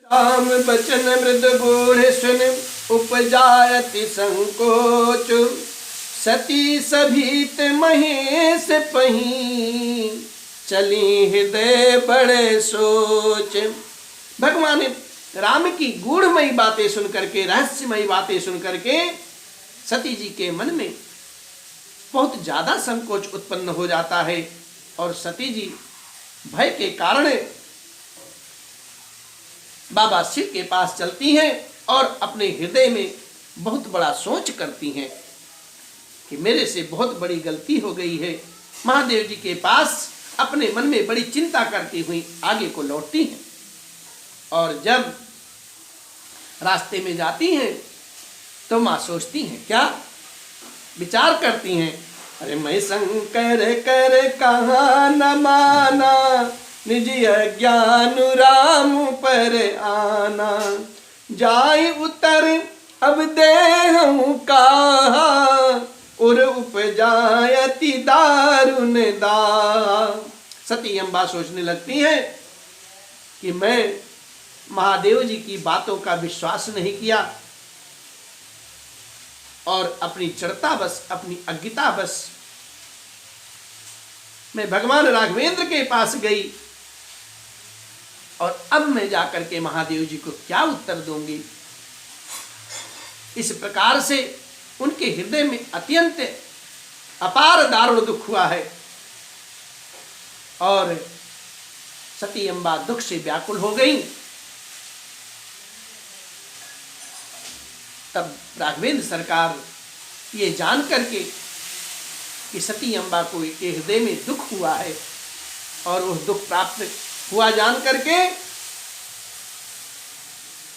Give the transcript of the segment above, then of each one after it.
राम बचन मृद बूढ़ सुन उपजायति संकोच, सती सभीत महेश पही, चली हृदय बड़े सोच। भगवान राम की गूढ़मयी बातें सुन करके, रहस्यमयी बातें सुन करके सती जी के मन में बहुत ज्यादा संकोच उत्पन्न हो जाता है और सती जी भय के कारण बाबा शिव के पास चलती हैं और अपने हृदय में बहुत बड़ा सोच करती हैं कि मेरे से बहुत बड़ी गलती हो गई है। महादेव जी के पास अपने मन में बड़ी चिंता करती हुई आगे को लौटती हैं और जब रास्ते में जाती हैं तो माँ सोचती हैं, क्या विचार करती हैं, अरे मैं शंकर कर कहाँ न माना, निज अज्ञान राम पर आना, जाय उतर अब देहु कहा, उर उपजायति दारुण दाह। सती अम्बा सोचने लगती है कि मैं महादेव जी की बातों का विश्वास नहीं किया और अपनी चढ़ता बस, अपनी अज्ञता बस मैं भगवान राघवेंद्र के पास गई और अब मैं जाकर के महादेव जी को क्या उत्तर दूंगी। इस प्रकार से उनके हृदय में अत्यंत अपार दारुण दुख हुआ है और सती अम्बा दुख से व्याकुल हो गई। तब राघवेंद्र सरकार ये जान करके कि सती अम्बा को के हृदय में दुख हुआ है और वह दुख प्राप्त हुआ जान करके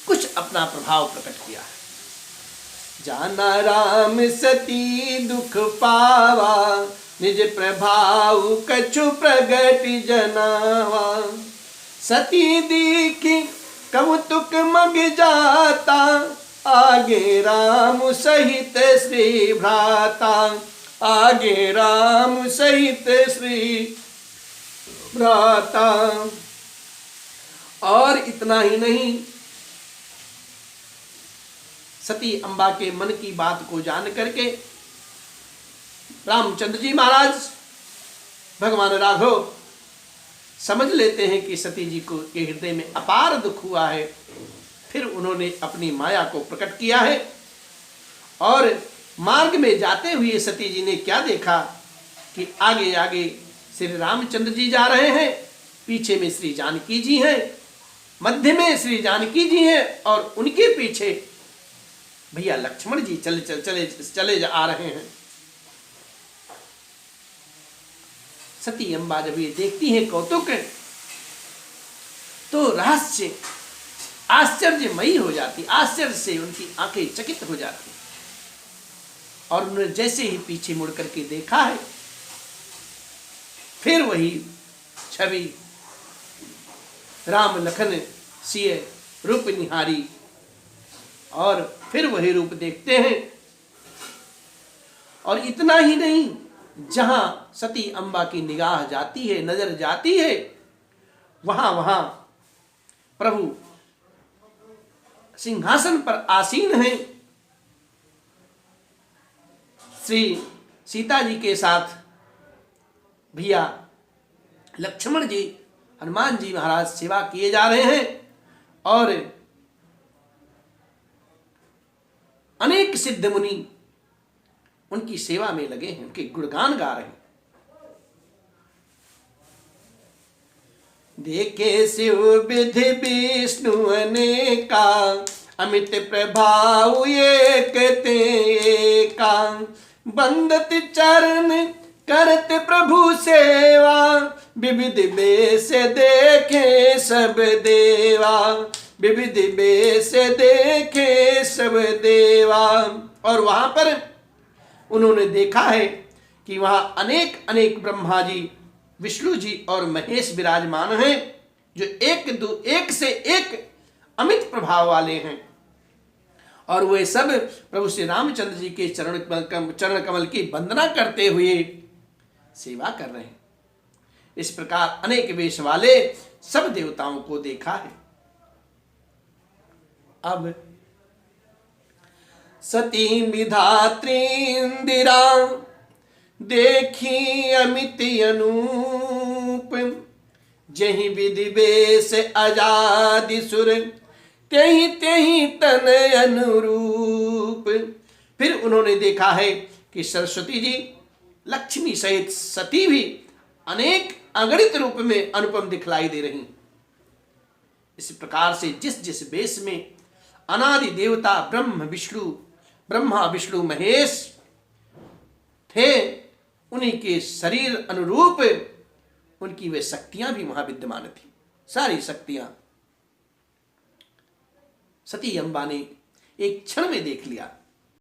कुछ अपना प्रभाव प्रकट किया है। जाना राम सती दुख पावा, निज प्रभाव कछु प्रगट जनावा, सती दीखी कौतुक मग जाता, आगे राम सहित श्री भ्राता, आगे राम सहित श्री भ्राता। और इतना ही नहीं, सती अम्बा के मन की बात को जान करके रामचंद्र जी महाराज भगवान राघव समझ लेते हैं कि सती जी को के हृदय में अपार दुख हुआ है। फिर उन्होंने अपनी माया को प्रकट किया है और मार्ग में जाते हुए सती जी ने क्या देखा कि आगे आगे श्री रामचंद्र जी जा रहे हैं, पीछे में श्री जानकी जी हैं, मध्य में श्री जानकी जी हैं और उनके पीछे भैया लक्ष्मण जी चले आ रहे हैं। सती अम्बा जब ये देखती है कौतुक तो रहस्य आश्चर्यमयी हो जाती, आश्चर्य से उनकी आंखें चकित हो जाती और उन्होंने जैसे ही पीछे मुड़ करके देखा है फिर वही छवि राम लखन सिय रूप निहारी और फिर वही रूप देखते हैं। और इतना ही नहीं, जहां सती अम्बा की निगाह जाती है, नजर जाती है, वहां वहां प्रभु सिंहासन पर आसीन हैं, श्री सीता जी के साथ भैया लक्ष्मण जी, हनुमान जी महाराज सेवा किए जा रहे हैं और अनेक सिद्ध मुनि उनकी सेवा में लगे हैं, उनके गुणगान गा रहे हैं। देखे शिव विधि विष्णु अनेका, अमित प्रभाव एक तेका, बंदत चरण करत प्रभु सेवा, विविध वेश देखे सब देवा, विविध वेश देखे सब देवा। और वहां पर उन्होंने देखा है कि वहां अनेक अनेक ब्रह्मा जी, विष्णु जी और महेश विराजमान हैं जो एक से एक अमित प्रभाव वाले हैं और वे सब प्रभु श्री रामचंद्र जी के चरण कमल की वंदना करते हुए सेवा कर रहे हैं। इस प्रकार अनेक वेश वाले सब देवताओं को देखा है। अब सती विधात्री इंदिरा देखी अमित अनूप, जहि विधि वेश आजादि सुर, तेहि तेहि तन अनुरूप। फिर उन्होंने देखा है कि सरस्वती जी लक्ष्मी सहित सती भी अनेक अगणित रूप में अनुपम दिखलाई दे रही। इस प्रकार से जिस जिस वेश में अनादि देवता ब्रह्मा विष्णु महेश थे, उन्हीं के शरीर अनुरूप उनकी वे शक्तियां भी वहां विद्यमान थी। सारी शक्तियां सती अम्बा ने एक क्षण में देख लिया।